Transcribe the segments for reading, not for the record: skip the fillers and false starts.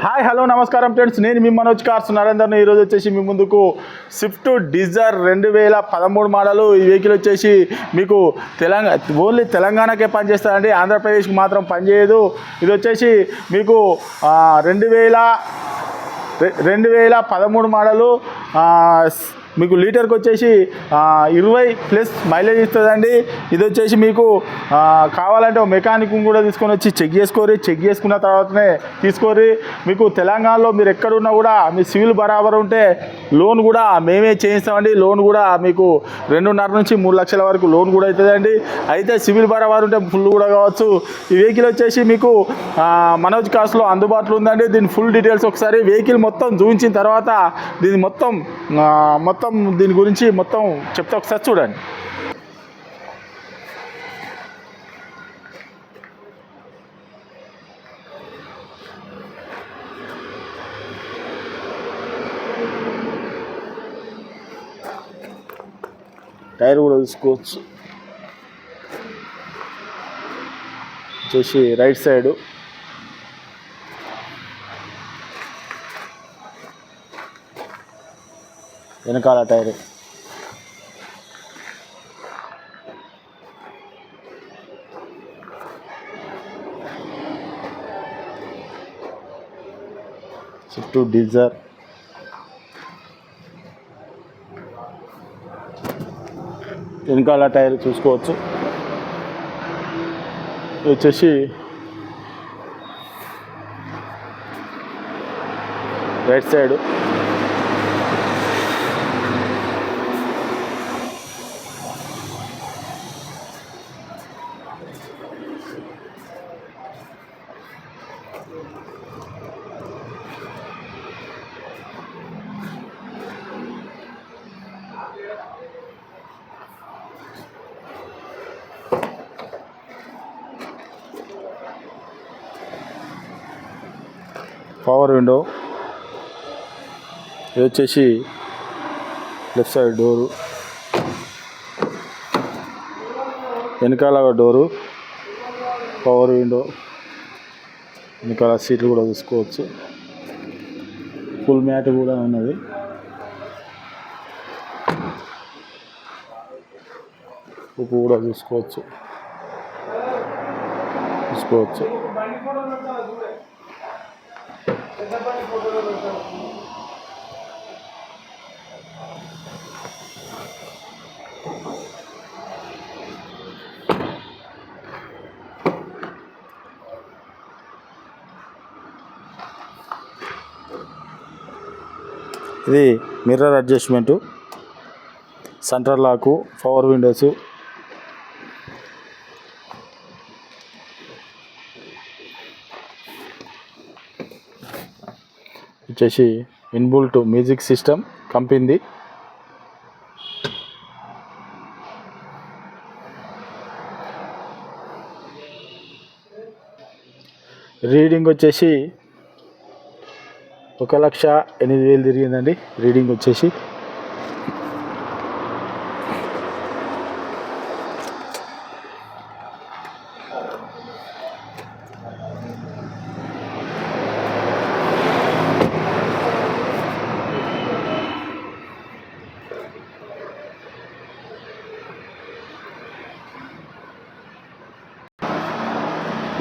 Hi hello నమస్కారం friends, నేను మీ Manoj cars నరేందర్ని. ఈరోజు వచ్చేసి మీ ముందుకు స్విఫ్ట్ డిజైర్ 2013 మోడలు. ఈ వెహికల్ వచ్చేసి మీకు ఓన్లీ తెలంగాణకే పనిచేస్తుందండి, ఆంధ్రప్రదేశ్కి మాత్రం పనిచేయదు. ఇది వచ్చేసి మీకు 2013 మోడలు. మీకు లీటర్కి వచ్చేసి 20+ మైలేజ్ ఇస్తుందండి. ఇది వచ్చేసి మీకు కావాలంటే మెకానిక్ కూడా తీసుకొని వచ్చి చెక్ చేసుకున్న తర్వాతనే తీసుకోరి. మీకు తెలంగాణలో మీరు ఎక్కడున్నా కూడా మీ సివిల్ బరాబర్ ఉంటే లోన్ కూడా మేమే చేయిస్తామండి. లోన్ కూడా మీకు 2.5 నుంచి 3 లక్షల వరకు లోన్ కూడా అవుతుందండి. అయితే సివిల్ బరాబర్ ఉంటే ఫుల్ కూడా కావచ్చు. ఈ వెహికల్ వచ్చేసి మీకు మనోజ్ కార్స్లో అందుబాటులో ఉందండి. దీని ఫుల్ డీటెయిల్స్ ఒకసారి వెహికల్ మొత్తం చూపించిన తర్వాత దీని మొత్తం దీని గురించి మొత్తం చెప్తే ఒకసారి చూడండి. టైర్ కూడా చూసుకోవచ్చు. వచ్చేసి రైట్ సైడ్ వెనకాల టైర్ స్విఫ్ట్ డిజైర్ వెనకాల టైర్ చూసుకోవచ్చు. వచ్చేసి రైట్ సైడ్ పవర్ విండో. ఇది వచ్చేసి లెఫ్ట్ సైడ్ డోరు, వెనకాల డోరు, పవర్ విండో, వెనకాల సీట్లు కూడా చూసుకోవచ్చు. ఫుల్ మ్యాట్ కూడా ఉన్నది. ఉప్పు కూడా చూసుకోవచ్చు. ఇది మిర్రర్ అడ్జస్ట్మెంటు, సెంటర్ లాకు, పవర్ విండోసు, వచ్చేసి ఇన్బుల్ట్ మ్యూజిక్ సిస్టమ్ కంపెనీది. రీడింగ్ వచ్చేసి 1,08,000 తిరిగిందండి రీడింగ్ వచ్చేసి.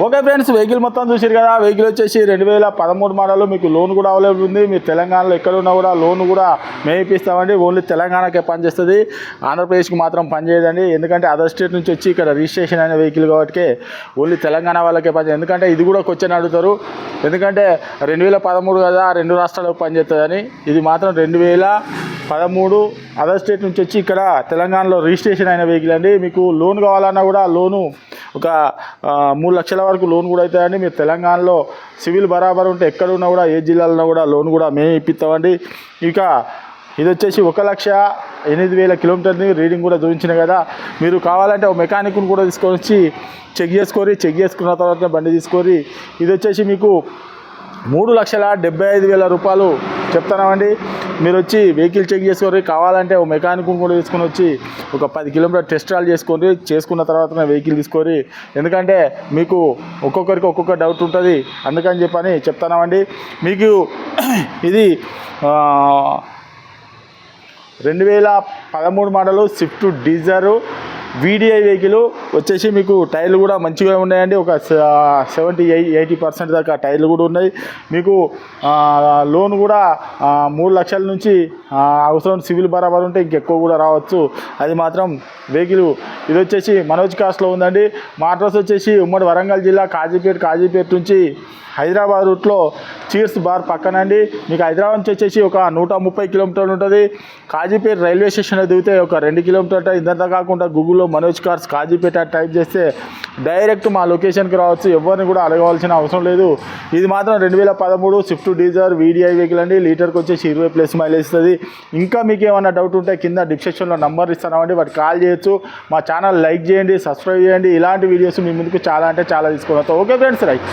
ఓకే ఫ్రెండ్స్, వెహికల్ మొత్తం చూసారు కదా. వెహికల్ వచ్చేసి 2013 మోడల్. మీకు లోన్ కూడా అవైలబుల్ ఉంది. మీరు తెలంగాణలో ఎక్కడ ఉన్నా కూడా లోన్ కూడా మేము ఇప్పిస్తామండి. ఓన్లీ తెలంగాణకే పనిచేస్తుంది, ఆంధ్రప్రదేశ్కి మాత్రం పనిచేయదండి. ఎందుకంటే అదర్ స్టేట్ నుంచి వచ్చి ఇక్కడ రిజిస్ట్రేషన్ అయిన వెహికల్ కాబట్టి ఓన్లీ తెలంగాణ వాళ్ళకే పనిచేస్తుంది. ఎందుకంటే ఇది కూడా క్వశ్చన్ అడుగుతారు, ఎందుకంటే 2013 కదా 2 రాష్ట్రాలకు పనిచేస్తుందని. ఇది మాత్రం 2013 అదర్ స్టేట్ నుంచి వచ్చి ఇక్కడ తెలంగాణలో రిజిస్ట్రేషన్ అయిన వెహికల్ అండి. మీకు లోన్ కావాలన్నా కూడా లోను ఒక 3 లక్షల వరకు లోన్ కూడా అవుతాయండి. మీరు తెలంగాణలో సివిల్ బరాబర్ ఉంటే ఎక్కడున్నా కూడా ఏ జిల్లాలో కూడా లోన్ కూడా మేము ఇప్పిస్తామండి. ఇక ఇది వచ్చేసి 1,08,000 కిలోమీటర్ని రీడింగ్ కూడా చూపించిన కదా. మీరు కావాలంటే ఒక మెకానిక్ను కూడా తీసుకొని వచ్చి చెక్ చేసుకున్న తర్వాత బండి తీసుకోరి. ఇది వచ్చేసి మీకు 3,75,000 రూపాయలు చెప్తానామండి. మీరు వచ్చి వెహికల్ చెక్ చేసుకోండి, కావాలంటే ఒక మెకానిక్ కూడా తీసుకొని వచ్చి ఒక 10 కిలోమీటర్ టెస్ట్ ట్రాల్ చేసుకోండి. చేసుకున్న తర్వాత వెహికల్ తీసుకోండి. ఎందుకంటే మీకు ఒక్కొక్కరికి ఒక్కొక్క డౌట్ ఉంటుంది, అందుకని చెప్పని చెప్తానామండి. మీకు ఇది 2013 model Swift Dzire VDI vehicle వచ్చేసి మీకు టైర్లు కూడా మంచిగా ఉన్నాయండి. ఒక 70-80% దాకా టైర్లు కూడా ఉన్నాయి. మీకు లోన్ కూడా 3 లక్షల నుంచి అవసరం సివిల్ బరాబర్ ఉంటే ఇంకెక్కువ కూడా రావచ్చు. అది మాత్రం వెహికల్ ఇది వచ్చేసి మనోజ్ కాస్ట్లో ఉందండి. మా అడ్రస్ వచ్చేసి ఉమ్మడి వరంగల్ జిల్లా కాజీపేట నుంచి హైదరాబాద్ రూట్లో చీర్స్ బార్ పక్కనండి. మీకు హైదరాబాద్ నుంచి వచ్చేసి ఒక 130 కిలోమీటర్లు ఉంటుంది. కాజీపేట రైల్వే స్టేషన్లో దిగితే ఒక 2 కిలోమీటర్లు. ఇదంతా కాకుండా గూగుల్లో మనోజ్ కార్స్ కాజీపేట టైప్ చేస్తే డైరెక్ట్ మా లొకేషన్కి రావచ్చు. ఎవరిని కూడా అడగవలసిన అవసరం లేదు. ఇది మాత్రం 2013 స్విఫ్ట్ డిజైర్ వీడిఐ వెహికల్ అండి. లీటర్కి వచ్చేసి 20+ మైలేజ్ ఇస్తుంది. ఇంకా మీకు ఏమైనా డౌట్ ఉంటే కింద డిస్క్రిప్షన్లో నంబర్ ఇస్తానండి, వాటికి కాల్ చేయొచ్చు. మా ఛానల్ లైక్ చేయండి, సబ్స్క్రైబ్ చేయండి. ఇలాంటి వీడియోస్ మీ ముందుకు చాలా అంటే చాలా తీసుకుని వస్తాం. Okay friends, right.